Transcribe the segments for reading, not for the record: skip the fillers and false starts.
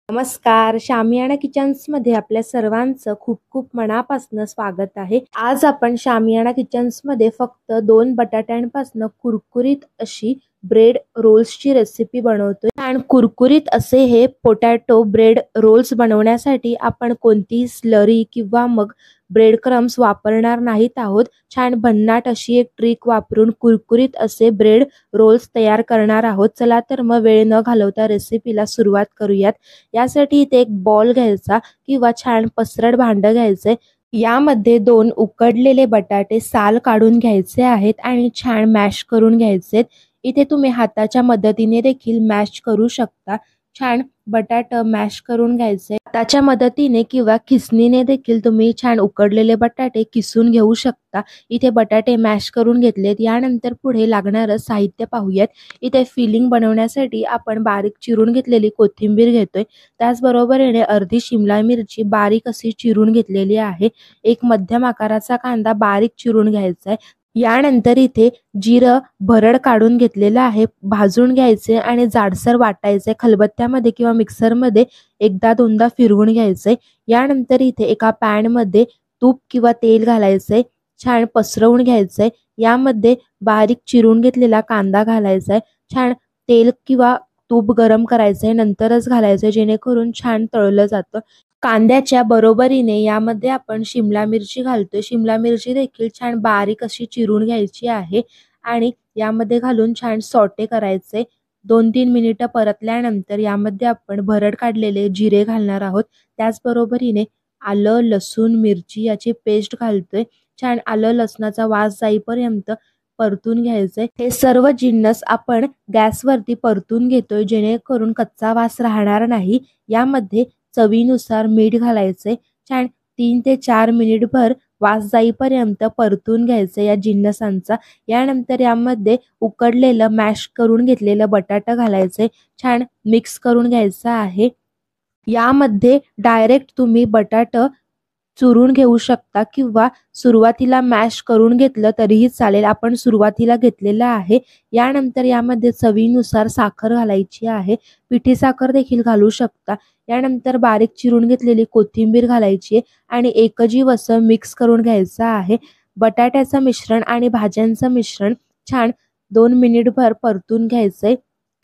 नमस्कार, शामियाना किचन्समध्ये आपल्या सर्वांचं खूप खूप मनापासून स्वागत आहे। आज आपण शामियाना किचन्समध्ये फक्त 2 बटाट्यांपासून कुरकुरीत अशी ब्रेड रोल्सची रेसिपी बनवतोय। आणि कुरकुरीत असे हे पोटॅटो ब्रेड रोल्स बनवण्यासाठी आपण कोणतीही स्लरी किंवा मग ब्रेड क्रम्स वापरणार नाहीत आहोत। छान भन्नाट अशी एक ट्रिक वापरून कुरकुरीत असे ब्रेड रोल्स तयार करणार आहोत। चला तर मग वेळ न घालवता रेसिपीला सुरुवात करूयात। यासाठी इथे एक बॉल घ्यायचा किंवा छान पसरट भांडं घ्यायचे। यामध्ये 2 उकडलेले बटाटे साल काढून घ्यायचे आहेत आणि छान मॅश करून घ्यायचे। इथे तुम्ही हाताच्या मदतीने देखील मॅश करू शकता। छान बटाटा मॅश करून घ्यायचे। हाताच्या मदतीने किंवा खिसणीने देखील तुम्ही छान उकडलेले बटाटे किसून घेऊ शकता। इथे बटाटे मॅश करून घेतलेत। यानंतर पुढे लागणारं साहित्य पाहूयात। इथे फिलिंग बनवण्यासाठी आपण बारीक चिरून घेतलेली कोथिंबीर घेतोय। त्याचबरोबर याने अर्धी शिमला मिरची बारीक अशी चिरून घेतलेली आहे। एक मध्यम आकाराचा कांदा बारीक चिरून घ्यायचा आहे। यानंतर इथे जिरं भरड काढून घेतलेलं आहे, भाजून घ्यायचे आणि जाडसर वाटायचे। खलबत्त्यामध्ये किंवा मिक्सरमध्ये एकदा दोनदा फिरवून घ्यायचे। यानंतर इथे एका पॅन मध्ये तूप किंवा तेल घालायचे, छान पसरवून घ्यायचे। यामध्ये बारीक चिरून घेतलेला कांदा घालायचा, छान तेल किंवा तूप गरम करायचे नंतरच घालायचे जेणेकरून छान तळलं जातं। कांद्याच्या बरोबरीने यामध्ये आपण शिमला मिरची घालतोय। शिमला मिरची देखील छान बारीक अशी चिरून घ्यायची आहे आणि यामध्ये घालून छान सॉटे करायचे। 2-3 मिनिटं परतल्यानंतर यामध्ये आपण भरड काढलेले जिरे घालणार आहोत। त्याचबरोबरीने आलं, लसूण, मिरची याची पेस्ट घालतोय। छान आलं लसणाचा वास जाईपर्यंत परतून घ्यायचे। हे सर्व जिन्नस आपण गॅसवरती परतून घेतोय जेणेकरून कच्चा वास राहणार नाही। यामध्ये चवीनुसार मीठ घालायचे। छान 3 ते 4 मिनिटभर वास जाईपर्यंत परतून घ्यायचे या जिन्नसांचा। यानंतर यामध्ये उकडलेलं मॅश करून घेतलेलं बटाटा घालायचे, छान मिक्स करून घ्यायचं आहे। यामध्ये डायरेक्ट तुम्ही बटाटा चुरून घेऊ शकता किंवा सुरुवातीला मॅश करून घेतलं तरीही चालेल। आपण सुरुवातीला घेतलेलं आहे। यानंतर यामध्ये चवीनुसार साखर घालायची आहे, पिठी साखर देखील घालू शकता। यानंतर बारीक चिरून घेतलेली कोथिंबीर घालायची आणि एकजीव असं मिक्स करून घ्यायचं आहे। बटाट्याचं मिश्रण आणि भाज्यांचं मिश्रण छान 2 मिनिटभर परतून घ्यायचे।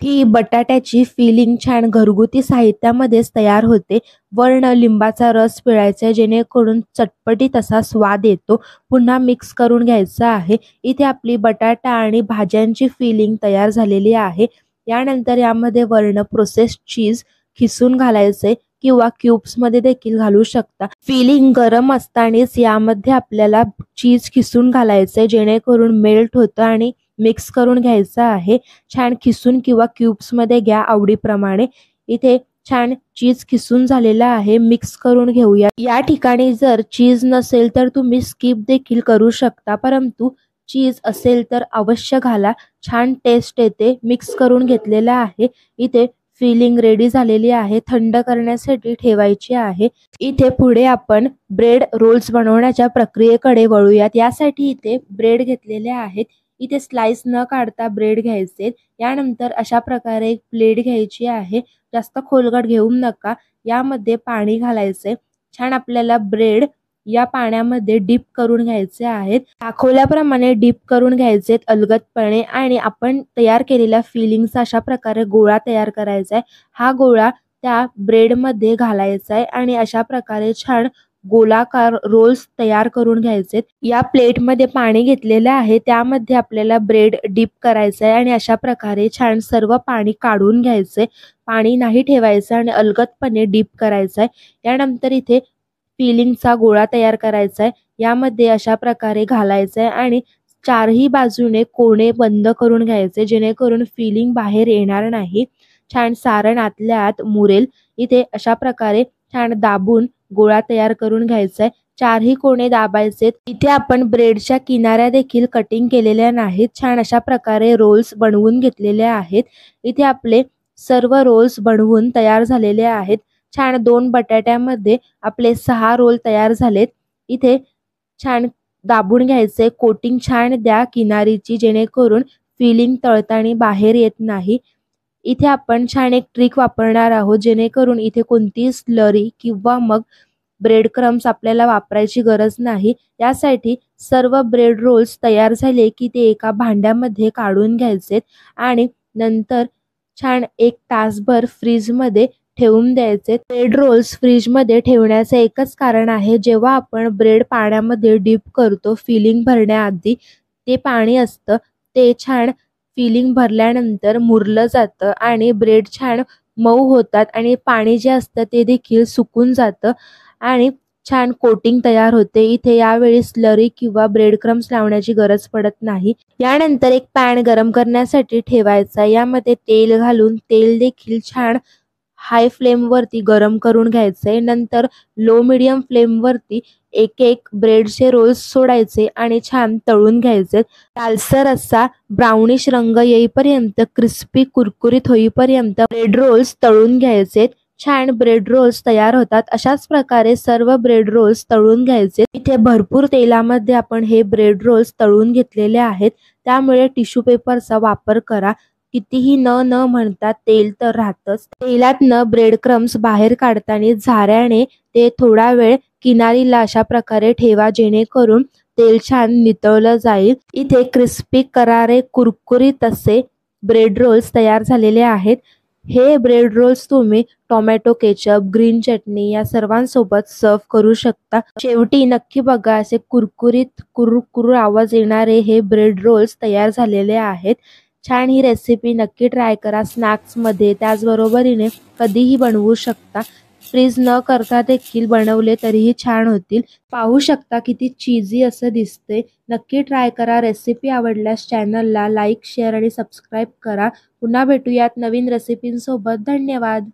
ही बटाट्याची फिलिंग छान घरगुती साहित्यामध्येच तयार होते। वर्ण लिंबाचा रस पिळायचा जेणेकरून चटपटीत असा स्वाद येतो। पुन्हा मिक्स करून घ्यायचं आहे। इथे आपली बटाटा आणि भाज्यांची फिलिंग तयार झालेली आहे। यानंतर यामध्ये वर्ण प्रोसेस्ड चीज खिसून घालायचे किंवा क्यूब्स मध्ये देखील घालू शकता। फिलिंग गरम असतानाच यामध्ये आपल्याला चीज खिसून घालायचे जेणेकरून मेल्ट होतं आणि मिक्स करून घ्यायचं आहे। छान खिसून किंवा क्यूब्स मध्ये घ्या आवडीप्रमाणे। इथे छान चीज खिसून झालेला आहे, मिक्स करून घेऊया। या ठिकाणी जर चीज नसेल तर तुम्ही स्किप देखील करू शकता, परंतु चीज असेल तर अवश्य घाला, छान टेस्ट येते। मिक्स करून घेतलेला आहे। इथे फिलिंग रेडी झालेली आहे, थंड करण्यासाठी ठेवायची आहे। इथे पुढे आपण ब्रेड रोल्स बनवण्याच्या प्रक्रियेकडे वळूयात। यासाठी इथे ब्रेड घेतलेले आहेत। इथे स्लाइस न काढता ब्रेड घ्यायचे। यानंतर अशा प्रकारे एक प्लेट घ्यायची आहे, जास्त खोलगट घेऊ नका। यामध्ये पाणी घालायचे, छान आपल्याला ब्रेड या पाण्यामध्ये डिप करून घ्यायचे आहेत। दाखवल्याप्रमाणे डिप करून घ्यायचे अलगदपणे आणि आपण तयार केलेल्या फिलिंगचा अशा प्रकारे गोळा तयार करायचा आहे। हा गोळा त्या ब्रेड मध्ये घालायचा आहे आणि अशा प्रकारे छान गोलाकार रोल्स तयार करून घ्यायचे। या प्लेट मध्ये पाणी घेतलेलं आहे, त्यामध्ये आपल्याला ब्रेड डिप करायचं आहे आणि अशा प्रकारे छान सर्व पाणी काढून घ्यायचे। पाणी नाही ठेवायचं आणि अलगदपणे डिप करायचं आहे। यानंतर इथे फिलिंगचा गोळा तयार करायचा आहे, यामध्ये अशा प्रकारे घालायचं आहे आणि चारही बाजूने कोणे बंद करून घ्यायचे जेणेकरून फिलिंग बाहेर येणार नाही। छान सारण आतल्या आत मुरेल। इथे अशा प्रकारे छान दाबून गोळा तयार करून घ्यायचा आहे। चारही कोणे दाबायचे। इथे आपण ब्रेडच्या किनाऱ्या देखील कटिंग केलेल्या नाहीत। छान अशा प्रकारे रोल्स बनवून घेतलेले आहेत। इथे आपले सर्व रोल्स बनवून तयार झालेले आहेत। छान 2 बटाट्यामध्ये आपले 6 रोल तयार झालेत। इथे छान दाबून घ्यायचे, कोटिंग छान द्या किनारीची जेणेकरून फिलिंग तळताना बाहेर येत नाही। इथे आपण छान एक ट्रिक वापरणार आहोत, जेणेकरून इथे कोणतीही स्लरी किंवा मग ब्रेड क्रम्स आपल्याला वापरायची गरज नाही। यासाठी सर्व ब्रेड रोल्स तयार झाले की ते एका भांड्यामध्ये काढून घ्यायचे आणि नंतर छान 1 तासभर फ्रीजमध्ये ठेवून द्यायचे। ब्रेड रोल्स फ्रीजमध्ये ठेवण्याचे एकच कारण आहे, जेव्हा आपण ब्रेड पाण्यामध्ये डिप करतो फिलिंग भरण्याआधी, ते पाणी असतं ते छान फिलिंग भरल्यानंतर मुरलं जातं आणि ब्रेड छान मऊ होतात आणि पाणी जे असतं ते देखील सुकून जातं आणि छान कोटिंग तयार होते। इथे यावेळी स्लरी किंवा ब्रेड क्रम्स लावण्याची गरज पडत नाही। यानंतर एक पॅन गरम करण्यासाठी ठेवायचा, यामध्ये तेल घालून तेल देखील छान हाय फ्लेम वरती गरम करून घ्यायचे। नंतर लो मीडियम फ्लेम वरती एक एक ब्रेडचे रोल्स सोडायचे आणि छान तळून घ्यायचे। लालसर असा ब्राउनिश रंग येईपर्यंत, क्रिस्पी कुरकुरीत होईपर्यंत ब्रेड रोल्स तळून घ्यायचे। छान ब्रेड रोल्स तयार होतात। अशाच प्रकारे सर्व ब्रेड रोल्स तळून घ्यायचे। इथे भरपूर तेलामध्ये आपण हे ब्रेड रोल्स तळून घेतलेले आहेत, त्यामुळे टिश्यू पेपरचा वापर करा। कितीही न म्हणता तेल तर राहतच। तेलातनं ब्रेड क्रम्स बाहेर काढताना झाऱ्याने ते थोडा वेळ किनारीला अशा प्रकारे ठेवा, जेणेकरून तेल छान नितळलं जाईल। इथे क्रिस्पी करारे कुरकुरीत असे ब्रेड रोल्स तयार झालेले आहेत। हे ब्रेड रोल्स तुम्ही टोमॅटो केचप, ग्रीन चटणी या सर्वांसोबत सर्व करू शकता। शेवटी नक्की बघा, असे कुरकुरीत कुरकुर आवाज येणारे हे ब्रेड रोल्स तयार झालेले आहेत। छान ही रेसिपी नक्की ट्राय करा स्नॅक्समध्ये, त्याचबरोबरीने कधीही बनवू शकता। फ्रीज न करता देखील बनवले तरीही छान होतील। पाहू शकता किती चीजी असं दिसते। नक्की ट्राय करा। रेसिपी आवडल्यास चॅनलला लाईक, शेअर आणि सबस्क्राईब करा। पुन्हा भेटूयात नवीन रेसिपींसोबत। धन्यवाद।